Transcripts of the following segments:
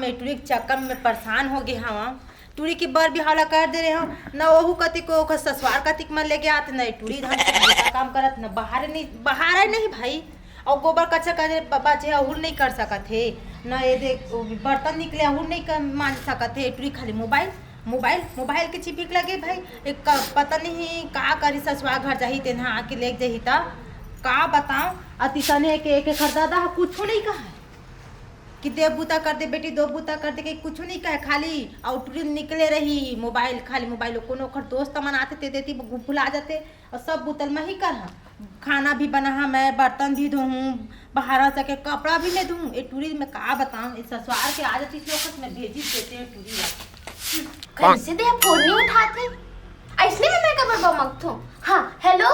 मैं टूरी के चक्कर में परेशान हो गया हवा। टूरी की बर बिहावला कर दे रहे हो न ओहू कति को ससुराल कतिक में लेके आते न टूरी धान से काम करत न बाहर नहीं भाई। और गोबर कच्चा करे बाबा जे अहुर नहीं कर सकत है न ये देख बर्तन निकले अहुर नहीं कर मान सकत है। टूरी खाली मोबाइल मोबाइल मोबाइल के चिपिक लगे भाई। एक पता नहीं का करी ससुराल घर जाही तेना आके ले जाही ता का बताऊं। अतिसने के एक खरदादा कुछ नहीं कहा कि दे बूता कर दे बेटी दो बूता कर दे, कुछ नहीं कहे खाली आउट निकले रही मोबाइल खाली मोबाइल। कोनो खर दोस्त मन आते ते देती भुला जाते और सब बुतल में ही कर खाना भी बना मैं बर्तन भी धोऊँ बाहर सके कपड़ा भी नहीं धोऊँ। ये टूरी में का बताऊँ इस ससुराल के आदत इस वक्त में भेजी देते हैं टूरी कैसे दे फोन नहीं उठाते ऐसने में मैं कबर बमक थो। हाँ हेलो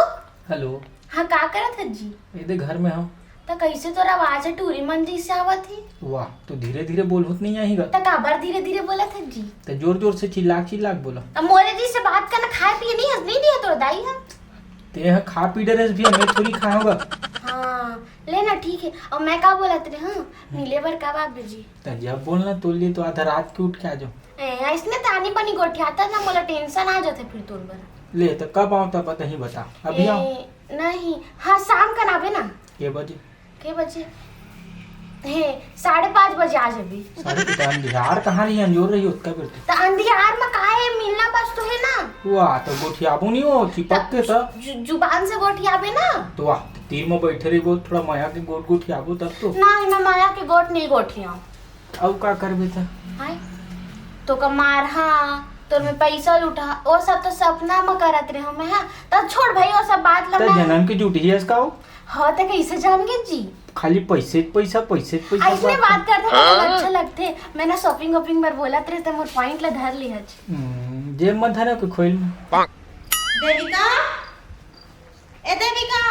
हेलो। हाँ का करत है जी? ये घर में हम तो कैसे तोरा आवाज टूरी मन जी से आवत है? वाह तो धीरे धीरे बोल होत नहीं आएगा तो काबर धीरे धीरे बोला था जी? तो जोर जोर से चिल्ला बोला। अब मोरे जी से बात करना खाए पिए नहीं हंस नहीं दिया तोरा दाई हम ते खा पी डरे भी मैं थोड़ी खाऊंगा। हाँ लेना ठीक है। और मैं का बोला तेरे हाँ नीले बर का बाप जी तो जब बोलना तो लिए तो आधा रात के उठ के आ जाओ। इसने तानी बनी गोठियाता ना मोला टेंशन आ जाते फिर तोर बर। ले तो कब आओ तब पता ही बता अभी आओ। नहीं हाँ शाम का ना ना के बजे के बजे हे 5:30 बजे आ जाबी। सारे तो अंधियार कहाँ रही अंजोर रही उसका फिर तो अंधियार में काहे मिलना बस तो है ना। वाह तो गोठियाबू नहीं हो चिपक के तो जुबान से गोठियाबे ना तो वाह तीर में बैठे रही वो थोड़ा माया के गोट गोठियाबू तब तो नहीं मैं माया के गोट नहीं गोठिया। अब का करबे था हाय तो का मार हाँ तोर में पैसा लूटा वो सब तो सपना में करत रहे मैं। हाँ तो छोड़ भाई वो सब बात तो लगा जनन की झूठी है इसका हाँ तो कैसे जान गए जी? खाली पैसे पैसा ऐसे बात करते तो अच्छा लगते। मैंने शॉपिंग वॉपिंग पर बोला तेरे तो मोर पॉइंट ला धर ली है जे मत धरे को खोल देविका ए देविका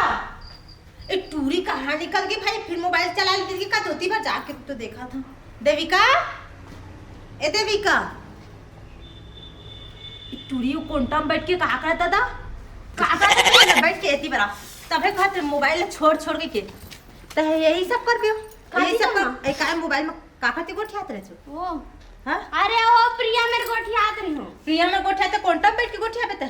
ए टूरी कहाँ निकल गई भाई? फिर मोबाइल चला ली का धोती भर जाके तो देखा था। देविका ए देविका टूरी कोंटम बैठ के कहा करता था कहा बैठ के एती बरा तबे खातिर मोबाइल छोड़ के तो यही सब कर पियो यही सब कर ए काय मोबाइल में का खातिर गोठियात रहे छो वो हां। अरे ओ प्रिया मेरे गोठियात रही हो। प्रिया में गोठियात कोंटम बैठ के गोठिया बेता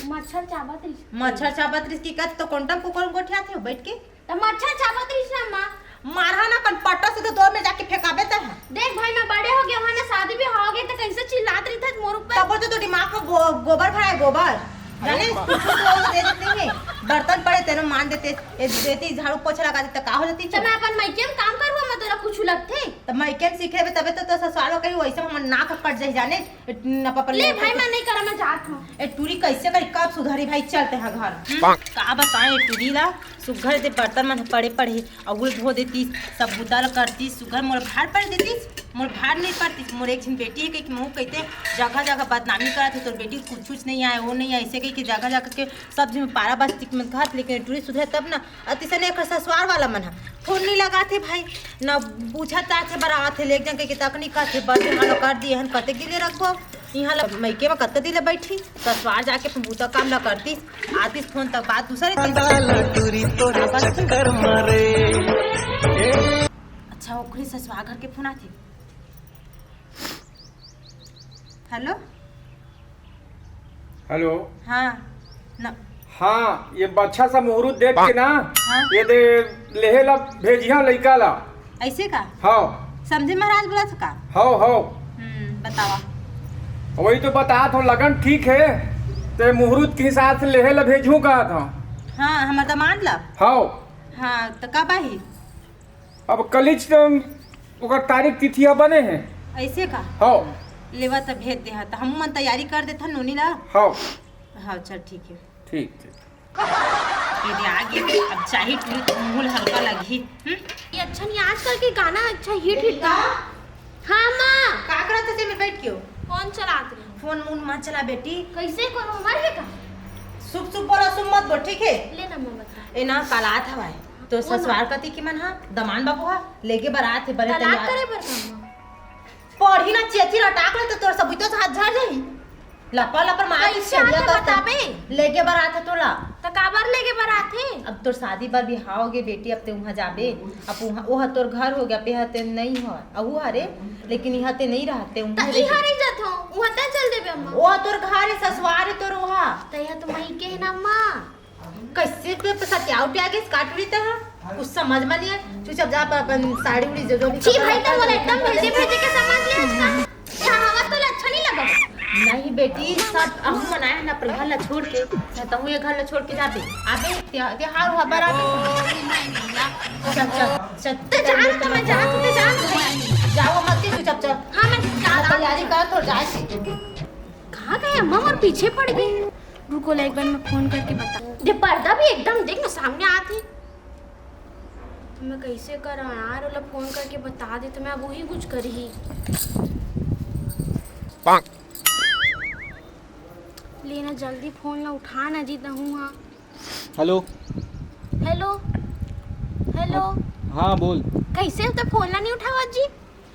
मच्छर चाबत रही मच्छर चाबत रही की कत तो कोंटम को कौन गोठियात हो बैठ के तो मच्छर चाबत रही ना मां मारा ना कन पट्टा से तो दो में जाके फेंकाबे त देख भाई मैं बड़े हो गए ना शादी भी हो गई तो कैसे चिल्लात रही था मोर ऊपर। तब तो दिमाग में गोबर भरा गोबर जाने दे देते हैं बर्तन पड़े तेरे मान देते देती झाड़ू पोछा लगा देते का हो जाती। तो मैं अपन मायके में काम करबो मैं तोरा कुछ लगते तो मायके में सीखे तबे तो ससुराल कहीं वैसे हम नाक कट जाई जाने न पापा ले भाई मैं नहीं करा मैं जात हूं। ए टूरी कैसे करी कब सुधारी भाई चलते हैं घर का बताएं टूरी ला सुघर दे बर्तन मन पड़े अगुल धो देती सब बुताल करती सुघर मोर भार पड़ देती मोर भार नहीं पड़ती। मोर एक दिन बेटी है कि मुँह कहते जगह जगह बदनामी करा थे तो बेटी कुछ नहीं आए वो नहीं आए ऐसे कही कि जगह जगह के सब्जी में पारा बस्तिक में घात लेकिन टूरी सुधरे तब ना अतिशय एक ससुराल वाला मन है फोन नहीं लगा थे भाई न पूछा थे बड़ा थे ले जन के तकनीक थे बस यहाँ कर दिए हन कते गिले रखो यहाँ मैके में कत दिले बैठी ससुराल जाके बूता काम ला करती आतीस फोन तक बात दूसरे अच्छा ओकरी ससुराल घर के फोन आते। हेलो हेलो हाँ न हाँ ये अच्छा सा मुहूर्त देख के ना हाँ? ये दे लेहे ला भेजिया लइका ला ऐसे का हाँ समझे महाराज बोला था का हाँ बतावा वही तो बता तो लगन ठीक है ते मुहूर्त के हिसाब से लेहे ला भेजू कहा था। हाँ हमारा दामाद ला हाँ हाँ तो कब आई? अब कलिच तो ओकर तारीख तिथिया बने हैं। ऐसे का हाँ लेवा तो भेज दे तो हम मन तैयारी कर देता नोनी ला। हाँ हाँ चल ठीक है ठीक ये दे आगे अब चाहे टूरी मूल हल्का लगी ये अच्छा नहीं आजकल के गाना अच्छा हिट गा। हाँ माँ का करत थे मैं बैठ क्यों फोन चलात रही फोन मून मत चला बेटी कैसे करो मर है का सुप बोला सुप मत बोल ठीक है। ले ना मैं बता ए ना कालात हवाए तो ससुराल कती की मन हा दमान बाबू हा लेके बारात है बड़े तलाक तैयार करे पर काम पढ़ी ना चेथी रटाक ले तो तोर सब तो हाथ झड़ जाई लपा लपा मार कैसे आते बताबे? लेके बारात है तोला। तो काबर लेके बारात है? अब तोर शादी बार बिहाव हो गे बेटी, अब ते वहाँ जाबे। अब वहाँ तोर घर हो गया, पे हते नहीं हो अहू हरे, लेकिन यहाँ ते नहीं रहते तो इहा नहीं जात हो, वहां त चल देबे अम्मा। वो तोर घर है, ससुराल है तोर वहाँ। तो यह तो मई के है ना अम्मा। कैसे पे सत्याव पे आगे काट उड़ी तह कुछ समझ में नहीं है। चुपचाप जा अपन साड़ी उड़ी जो भी छी भाई तो बोले एकदम भेजे भेजे के समझ ले इसका। यहाँ हवा तो अच्छा नहीं लगा। नहीं बेटी, सब अहू मनाया है ना पर घर ला छोड़ के, सहतहू ये घर ला छोड़ के जाबे। आबे त्योहार हुआ बारात। चल चल चल तो जान तो मैं जान तो जान जाओ मत के चुपचाप चल। हाँ मैं तैयारी कर तो जाए। कहाँ गए अम्मा और पीछे पड़ गई। रुको एक बार मैं फोन करके बता। ये पर्दा भी एकदम देख ना सामने आती। तो मैं कैसे करा यार, वाला फोन करके बता दे तो मैं अब वही कुछ करी ही। लेना जल्दी फोन ना उठा ना जीता हूँ। हाँ हेलो। Hello hello. हाँ बोल। कैसे तो फोन ना नहीं उठावा जी?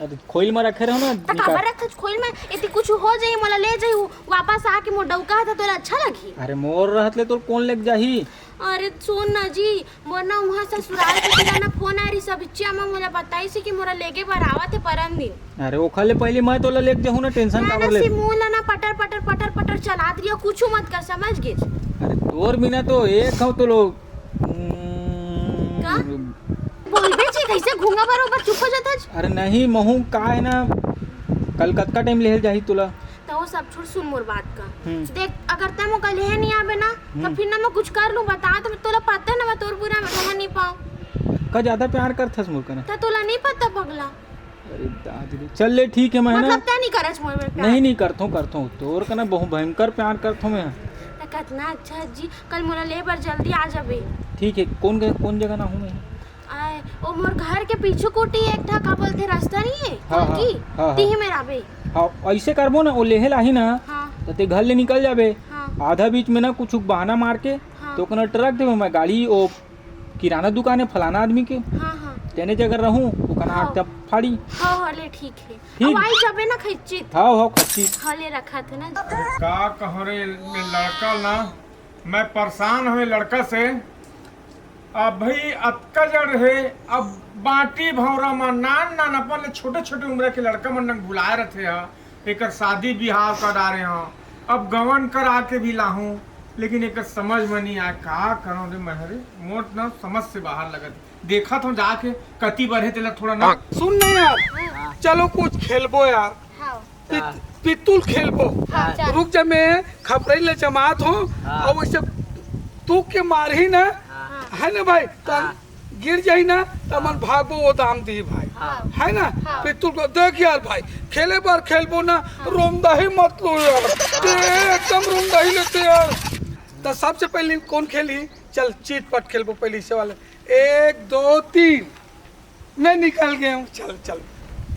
अरे खोइल में रखे रहो ना। काबर रख खोल में इतनी कुछ हो जाई मला ले जाई वापस आके मोर डौका था तोला अच्छा लगी। अरे मोर रहत ले तो कौन लेके जाही। अरे सुन ना जी, मोर ना वहाँ ससुराल के ना फोन आ रही सब इच्छा में मोला बताई से कि मोरा लेके बरावत है परम दिन। अरे ओखा ले पहले मैं तोला लेके जाहूं ना, टेंशन काबर ले। मुंह ना पटर पटर पटर पटर चलात रही कुछ मत कर समझ गे। अरे तोर बिना तो एक हूं तो लोग का बोलबे छी कैसे घूंगा बरोबर चुप हो जाता। अरे नहीं महू का है ना, कलकत्ता टाइम ले जाही तुला। तो वो सब छोड़, सुन मोर बात का। देख अगर तय मो कल है नहीं आवे ना तो फिर ना मैं कुछ कर लूं बता तो तोला पता है ना मैं तोर पूरा में रह नहीं पाऊं। का ज्यादा प्यार करथस मोर कने। तो तोला नहीं पता पगला। अरे दादी चल ले ठीक है मैं ना। मतलब तय नहीं करस मोर में प्यार। नहीं करथो तोर कने बहुत भयंकर प्यार करथो मैं। तो कितना अच्छा जी, कल मोला ले बर जल्दी आ जाबे। ठीक है कौन जगह ना हूं मैं। आए ओ मोर घर के पीछे कोटी एक था का बोलते रास्ता नहीं है हाँ, की हाँ, ती ही मेरा बे। हाँ ऐसे करबो ना, वो लेहे लाही ना हाँ तो ते घर ले निकल जाबे। हाँ आधा बीच में ना कुछ बहाना मार के हाँ तो कना ट्रक देबे मैं गाड़ी ओ किराना दुकान है फलाना आदमी के हाँ हाँ तेने जगह रहूं ओकना हाँ। आटा फाड़ी। हाँ ले ठीक है। ठीक। अब आई जाबे ना खिचित। हाँ खच्ची। हाँ ले रखा था ना। का कहो रे लड़का ना, मैं परेशान हुए लड़का से। अब भाई अतका जड़ है, अब बाटी भौरा में नान अपन छोटे छोटे उम्र के लड़का मन बुलाए रहे हैं, एक शादी बिहाव करा रहे हैं। अब गवन करा के भी लाहूं, लेकिन एक समझ में नहीं आया का करो रे महरे। मोट ना समझ से बाहर लगत। देखा तो जाके कति बढ़े तेला थोड़ा ना सुन नहीं यार, चलो कुछ खेलबो यार। हाँ पितुल खेलबो। हाँ चल। रुक जा, मैं खपरई ले जमात हूँ और वैसे तू के मारही ना है ना भाई, तो गिर जाही ना तो मन भागबो वो दाम दी भाई है ना। पितुल को देख यार भाई, खेले बार खेलबो ना रोमदाही मत लो यार, एकदम रोमदाही लेते यार। तो सबसे पहले कौन खेली, चल चीट पट खेलबो पहले से वाले। 1 2 3 मैं निकल गया हूँ। चल चल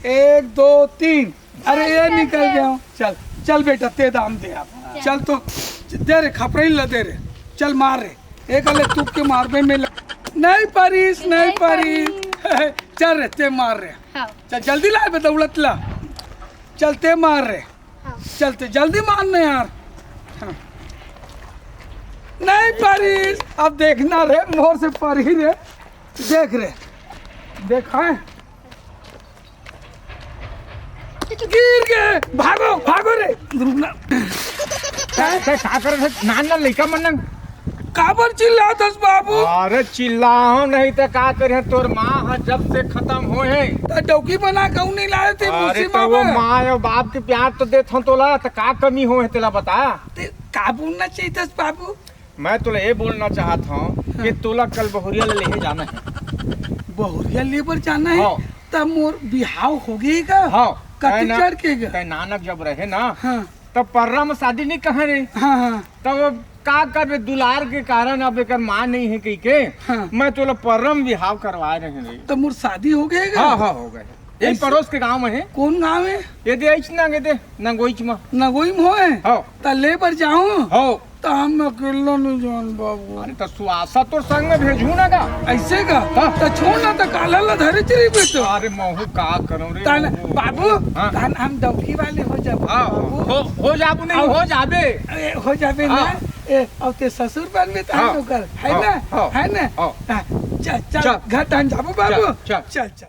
1 2 3 अरे ये निकल गया हूँ। चल चल बेटा ते दाम दे आप। चल तो दे रे खपरई ला दे रे, चल मार रे एक अले तू के मारबे में नहीं पारिस नहीं पारिस। चल रे ते मार रे। चल जल्दी ला बे दौलत ला, चलते मार रे। चलते जल्दी मारना यार। हाँ। नहीं पारिस, अब देखना रे मोर से पर ही रे, देख रे देखा है गिर गए। भागो भागो रे, रुकना का कर नान लड़का मन काबर चिल्लातस बाबू। अरे चिल्लाओ नहीं तो का करे, तोर माँ जब से खत्म हो है तो डौकी बना कहूँ नहीं लाए थे। अरे तो वो माँ और बाप के प्यार तो देत हूँ तोला, तो का कमी हो है तेला बता। का बोलना चाहिए था बाबू। मैं तोला ये बोलना चाहता हूँ कि तोला कल बहुरिया ले जाना है। बहुरिया लेबर जाना है हाँ। तब मोर बिहाव हो गई का। हाँ कति चढ़ के गा। नानक जब रहे ना हाँ तब पर्रा में शादी नहीं कहे रे, हाँ हाँ तब का कर दुलार के कारण अब एक माँ नहीं है कही के हाँ। मैं तोला पर्रम बिहाव करवा रहे रे। तो मोर शादी हो गई। हाँ हाँ हो गए, यही पड़ोस के गांव में है। कौन गाँव है। ये दे ना गे दे नंगोइच में नगोई में हो हो तो लेबर जाऊँ हो तो हम अकेला नहीं जान बाबू। अरे तो सुआसा तो संग में भेजू ना का। ऐसे का तो छोड़ ना तो काला ला धरे चली पे तो। अरे महू का करूं रे तान महू। बाबू हाँ। तान हम दौकी वाले हो जाबो हाँ, बाबू। हो जाबू नहीं हो जाबे। हो जाबे ना हाँ। अब ते ससुर बन में हाँ। तान कर है हाँ, ना हाँ, है ना हाँ। चल चल। चल घर तान जाबो बाबू चल, चल। चल चल